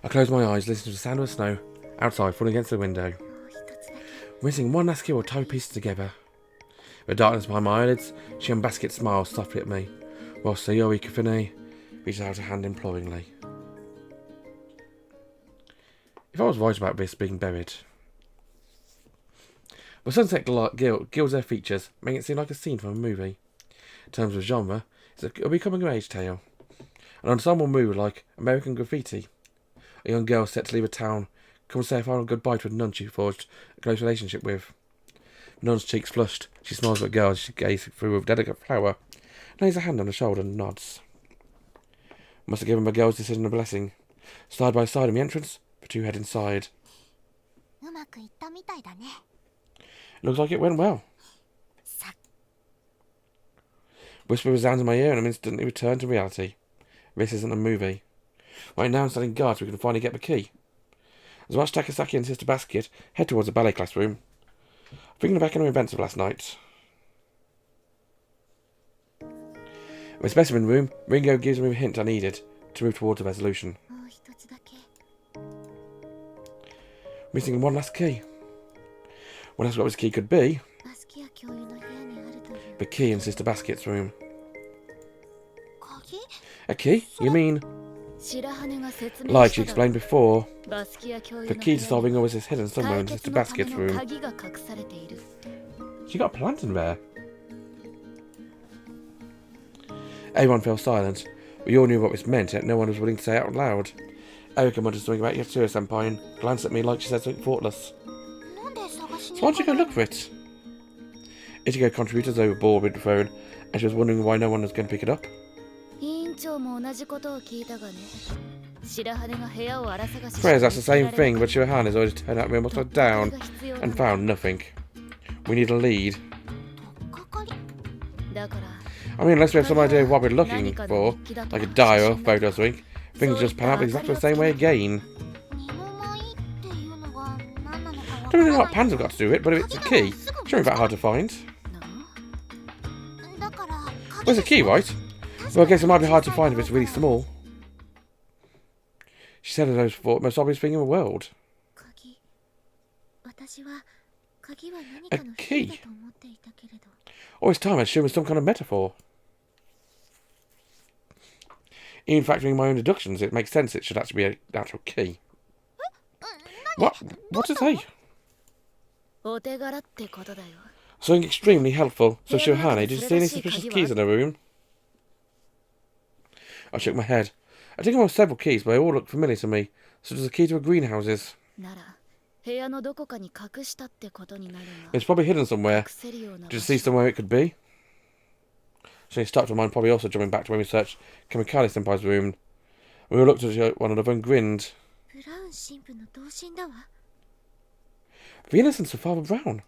I close my eyes, listening to the sound of snow outside falling against the window. Missing one last key or tie pieces together. With darkness behind my eyelids, she unbaskets smiles softly at me, whilst Sayori Kafune reaches out a hand imploringly. If I was right about this being buried. The sunset gilds their features, making it seem like a scene from a movie. In terms of genre, it's a coming-of-age tale. An ensemble movie like American Graffiti. A young girl set to leave a town, come and say a final goodbye to a nun she forged a close relationship with. The nun's cheeks flushed. She smiles at the girl as she gazes through a delicate flower, lays a hand on her shoulder and nods. Must have given the girl's decision a blessing. Side by side in the entrance, the two head inside. Looks like it went well. Whisper resounds in my ear and I'm instantly returned to reality. This isn't a movie. Right now I'm standing guard so we can finally get the key. As I watch Takasaki and Sister Basket head towards the ballet classroom, thinking back on the events of last night. In the specimen room, Ringo gives me a hint I needed to move towards a resolution. Missing one last key. What else what this key could be? The key in Sister Basket's room. A key? You mean? Like she explained before, the key to solving always is hidden somewhere in Sister Basket's room. She got a plant in there. Everyone fell silent. We all knew what this meant, yet no one was willing to say it out loud. Erika muttered something about Yatsura-senpai and glanced at me like she said something thoughtless. So why don't you go look for it? Ichigo contributed overboard with the phone, and she was wondering why no one was going to pick it up. Prayers asked the same thing, but Shirahane has always turned out to be almost like down and found nothing. We need a lead. I mean, unless we have some idea of what we're looking for, like a diary or photo or something, things just pan out exactly the same way again. I don't really know what pans have got to do with it, but if it's a key, it's surely that hard to find. Where's the key, right? Well, I guess it might be hard to find if it's really small. She said it was the most obvious thing in the world. A key? All this time I assumed it was some kind of metaphor. Even factoring my own deductions, it makes sense it should actually be an actual key. What? What to say? Something extremely helpful. So Shirahane, did you see any suspicious keys in her room? I shook my head. I think I have several keys, but they all look familiar to me, such as the key to a greenhouses. It's probably hidden somewhere. Did you see somewhere it could be? She stopped her mind, probably also jumping back to when we searched Kamikade-senpai's room. We all looked at one another and grinned. The innocence of Father Brown.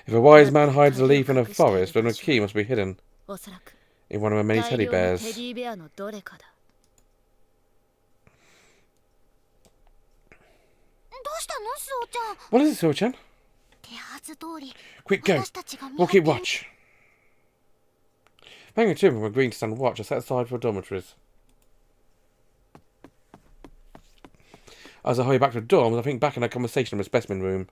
If a wise man hides a leaf in a forest, then a key must be hidden in one of her many teddy bears. What is it, Suoh-chan? Quick, go! We'll keep watch. Thank you, Tim, for agreeing to stand watch. I set aside for dormitories. As I hurry back to the dorms, I think back on our conversation in the specimen room.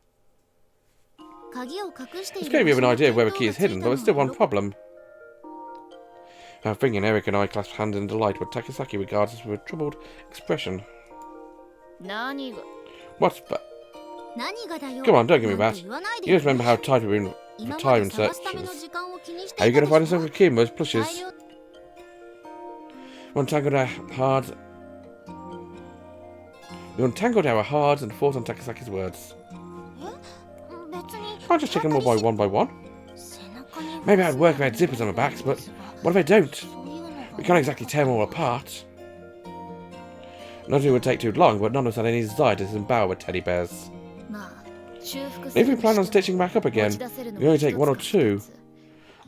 It's great we have an idea of where the key is hidden, but there's still one problem. I'm thinking Eric and I clasped hands in delight, but Takasaki regards us with a troubled expression. What's but? Come on, don't give me that. You just remember how tight we were in for time and searches. Are you going to find yourself a key in those plushes? We untangled our hearts and fought on Takasaki's words. Can't just check them all by one. Maybe I'd work if I had zippers on my backs, but what if I don't? We can't exactly tear them all apart. Nothing would take too long, but none of us had any desire to disembowel with teddy bears. If we plan on stitching back up again, we only take one or two.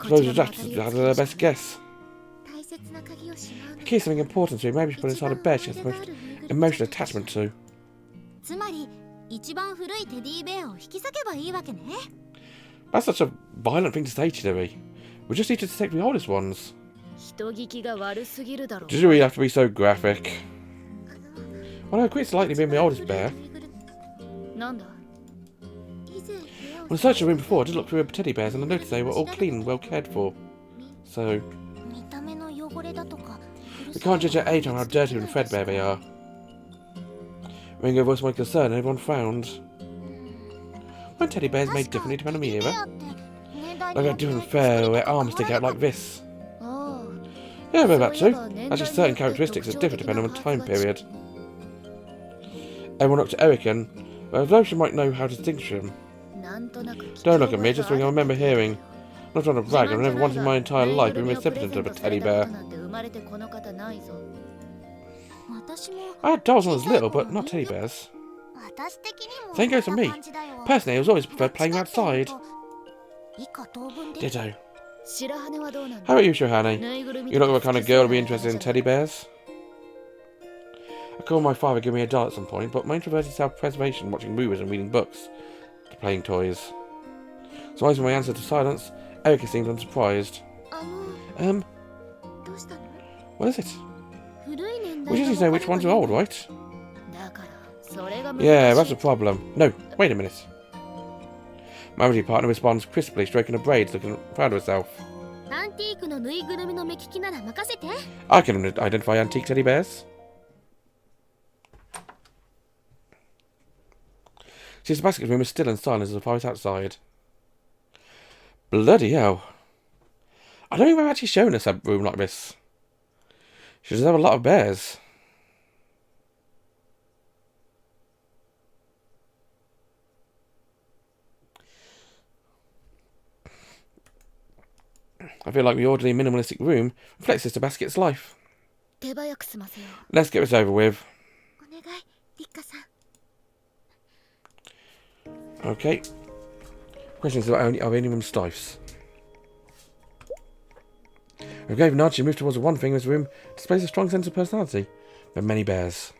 I suppose we'll have to have their best guess. The key is something important to me. Maybe she put inside a bed she has the most emotional attachment to. That's such a violent thing to say, Chidori. We just need to take the oldest ones. Did you really have to be so graphic? Well, no, quite slightly being my oldest bear. When I searched the room before, I did look through the teddy bears and I noticed they were all clean and well cared for. So, we can't judge their age on how dirty and threadbare they are. Ringo voiced my concern and everyone frowned. When teddy bears made differently depending on the era? Like a different fur or their arms stick out like this. Yeah, I've heard that too. Actually, certain characteristics are different depending on the time period. Everyone looked at Erican, but as though she might know how to distinguish them. Don't look at me, just something I remember hearing. I'm not trying to brag, I've never once in my entire life been recipient of a teddy bear. I had dolls when I was little, but not teddy bears. Same goes for me. Personally, I was always preferred playing outside. Ditto. How about you, Shirahane? You're not the kind of girl to be interested in teddy bears? I called my father to give me a doll at some point, but my introverted self-preservation, watching movies and reading books, to playing toys. So as my answer to silence, Erica seemed unsurprised. What is it? We just need to know which ones are old, right? Yeah, that's the problem. No, wait a minute. My Mayuri partner responds crisply, stroking her braids, looking proud of herself. I can identify antique teddy bears. Since the basket room is still and silent as the fight outside. Bloody hell. I don't think we've actually shown us a room like this. She does have a lot of bears. I feel like the orderly, minimalistic room reflects Sister Basket's life. Let's get this over with. Okay. Questions about any of them stiffs. With a grave nod, she moved towards the one thing in this room displays a strong sense of personality. There are many bears.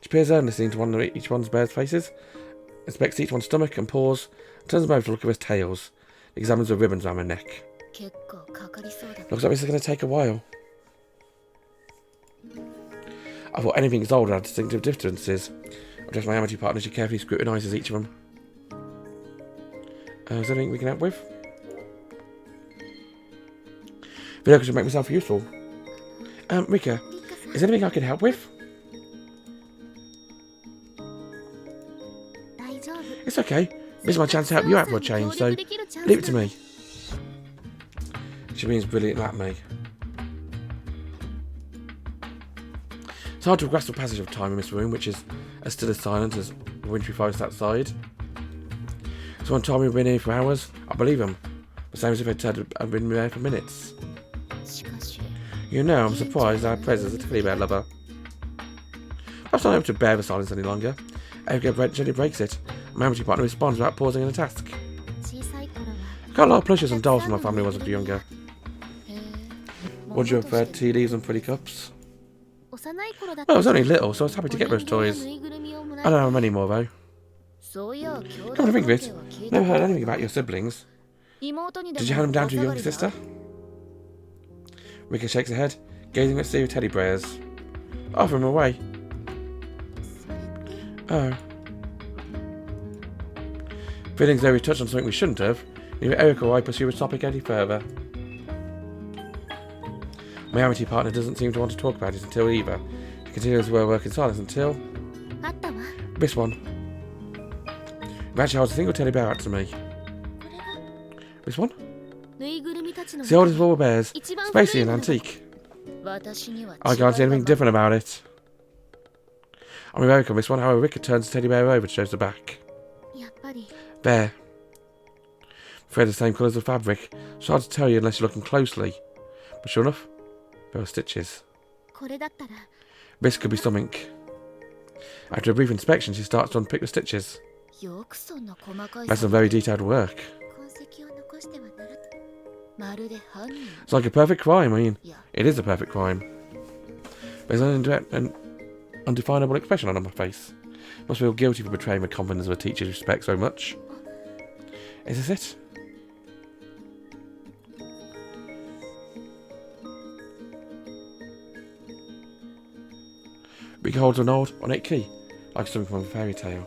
She peers earnestly into each one's bear's faces, inspects each one's stomach and paws, turns them over to look at his tails, examines the ribbons around their neck. Looks like this is going to take a while. I thought anything is older had distinctive differences. I addressed my Amitié partner, she carefully scrutinises each of them. Is there anything we can help with? I feel like I should make myself useful. Rika, is there anything I can help with? It's okay. This is my chance to help you out for a change, so leave it to me. She means brilliant at me. It's hard to grasp the passage of time in this room, which is as still as silent as the wintry forest outside. Someone told me we've been here for hours. I believe them. The same as if I'd been there for minutes. You know, I'm surprised our Prez is a teddy bear lover. Perhaps not able to bear the silence any longer. Erica gently breaks it. My Amitié partner responds without pausing in a task. I got a lot of plushes and dolls when my family was younger. Would you have preferred tea leaves and pretty cups? Well, I was only little, so I was happy to get those toys. I don't have many more, though. Come to think of it, never heard anything about your siblings. Did you hand them down to your younger sister? Rika shakes her head, gazing at sea of teddy bears. Offer them away. Oh. Feeling as though we touched on something we shouldn't have, neither Erica or I pursue the topic any further. My Amitié partner doesn't seem to want to talk about it until either. She continues her work in silence until... This one. Imagine holds a single teddy bear out to me. This one? It's the oldest of all the bears, spacey and antique. I can't see anything different about it. I'm American, this one, however, Rika turns the teddy bear over to show the back. There. Thread the same colour as the fabric. It's hard to tell you unless you're looking closely. But sure enough, there are stitches. This could be something. After a brief inspection, she starts to unpick the stitches. That's some very detailed work. It's like a perfect crime. I mean, it is a perfect crime. There's an undefinable expression on my face. Must feel guilty for betraying the confidence of a teacher you respect so much. Is this it? We can hold an old, ornate key, like something from a fairy tale.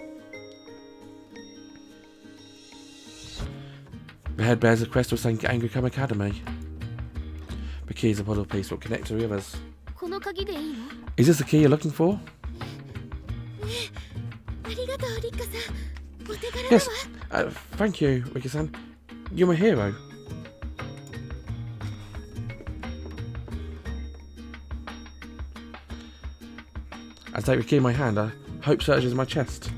The head bears a crest of Saint Angraecum Academy. The key is a puzzle piece that will connect to the others. Is this the key you're looking for? Yes, thank you, Rika-san. You're my hero. As I take the key in my hand, I hope surges in my chest.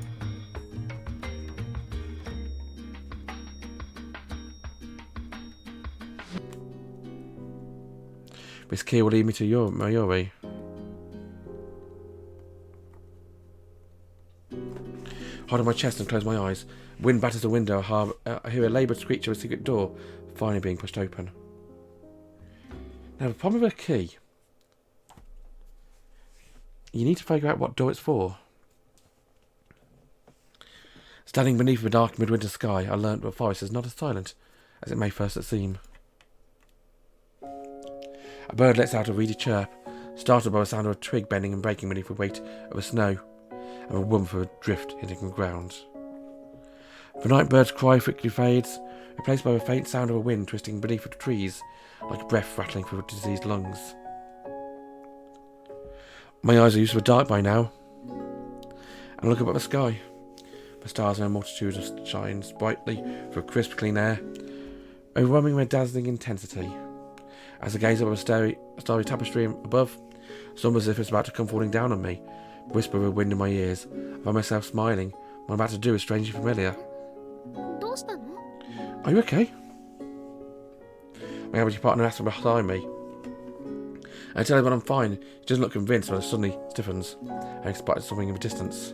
This key will lead me to Mayuri. Hold on my chest and close my eyes. Wind batters the window. I hear a laboured screech of a secret door finally being pushed open. Now the problem with a key, you need to figure out what door it's for. Standing beneath the dark midwinter sky, I learnt that the forest is not as silent as it may first seem. A bird lets out a reedy chirp, startled by the sound of a twig bending and breaking beneath the weight of the snow, and a whoomph of a drift hitting the ground. The night bird's cry quickly fades, replaced by the faint sound of a wind twisting beneath the trees, like a breath rattling through diseased lungs. My eyes are used to the dark by now, and I look up at the sky. The stars in a multitude of shines brightly through crisp, clean air, overwhelming their dazzling intensity. As I gaze up at the starry tapestry above, it's almost as if it's about to come falling down on me. Whisper of a wind in my ears. I find myself smiling. What I'm about to do is strangely familiar. Are you okay? My average partner asks from behind me. I tell him that I'm fine. He doesn't look convinced when it suddenly stiffens. I expected something in the distance.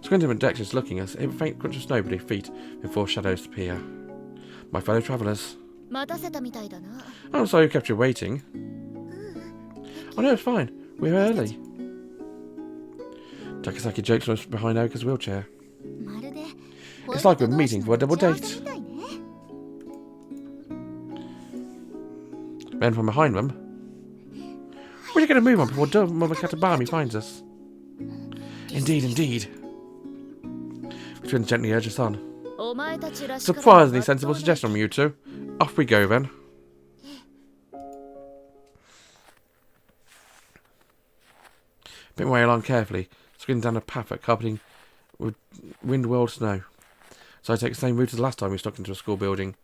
Squinting at Dex is looking as a faint crunch of snow beneath feet before shadows appear. My fellow travellers. I'm sorry we kept you waiting. Oh no, it's fine. We're early. Takasaki jokes us behind Erika's wheelchair. It's like we're meeting for a double date. Then from behind them. We're going to move on before Mother Katabami finds us. Indeed, indeed. The twins gently urge us on. Surprisingly sensible suggestion from you two. Off we go then. Bit my way along carefully, skirting down a path that carpeting with wind-whirled snow. So I take the same route as last time we stuck into a school building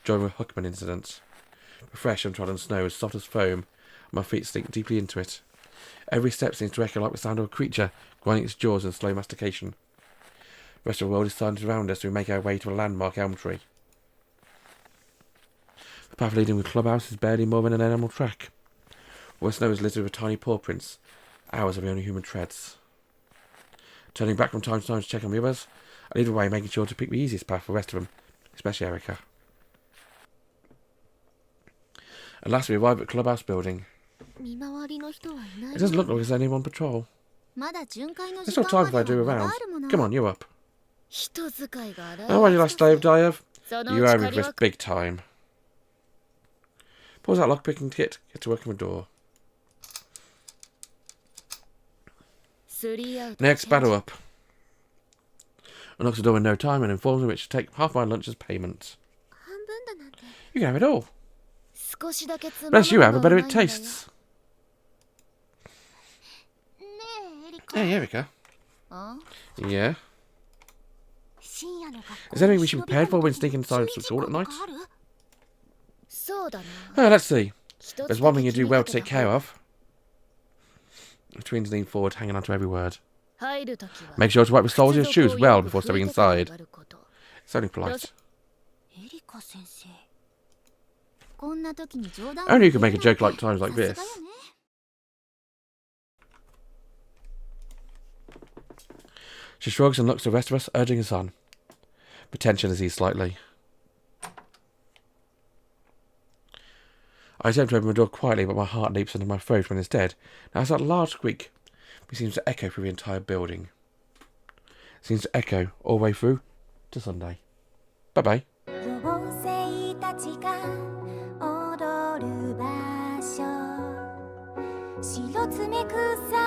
during a Huckman incident. The fresh, untrodden snow is soft as foam, and my feet sink deeply into it. Every step seems to echo like the sound of a creature grinding its jaws in slow mastication. The rest of the world is silent around us as we make our way to a landmark elm tree. The path leading to the clubhouse is barely more than an animal track. All the snow is littered with tiny paw prints. Ours are the only human treads. Turning back from time to time to check on the others, I lead the way, making sure to pick the easiest path for the rest of them, especially Erika. At last we arrive at the clubhouse building. It doesn't look like there's anyone on patrol. There's still time if I do around. Come on, you're up. Oh, why you last slave die of? You owe me for this big time. Pulls out lockpicking kit, get to work on the door. Next, battle up. Unlocks the door in no time and informs me which to take half my lunch as payment. You can have it all. Bless you, have the better it tastes. Hey, Erika. Yeah? Is there anything we should be prepared for when sneaking inside the school at night? Oh, let's see. There's one thing you do well to take care of. The twins lean forward, hanging on to every word. Make sure to wipe the soles of your shoes well before stepping inside. It's only polite. Only you can make a joke like times like this. She shrugs and looks at the rest of us, urging us on. The tension has eased slightly. I attempt to open the door quietly, but my heart leaps into my throat when instead, now it's that large squeak, which seems to echo through the entire building. It seems to echo all the way through to Sunday. Bye-bye. 摘み草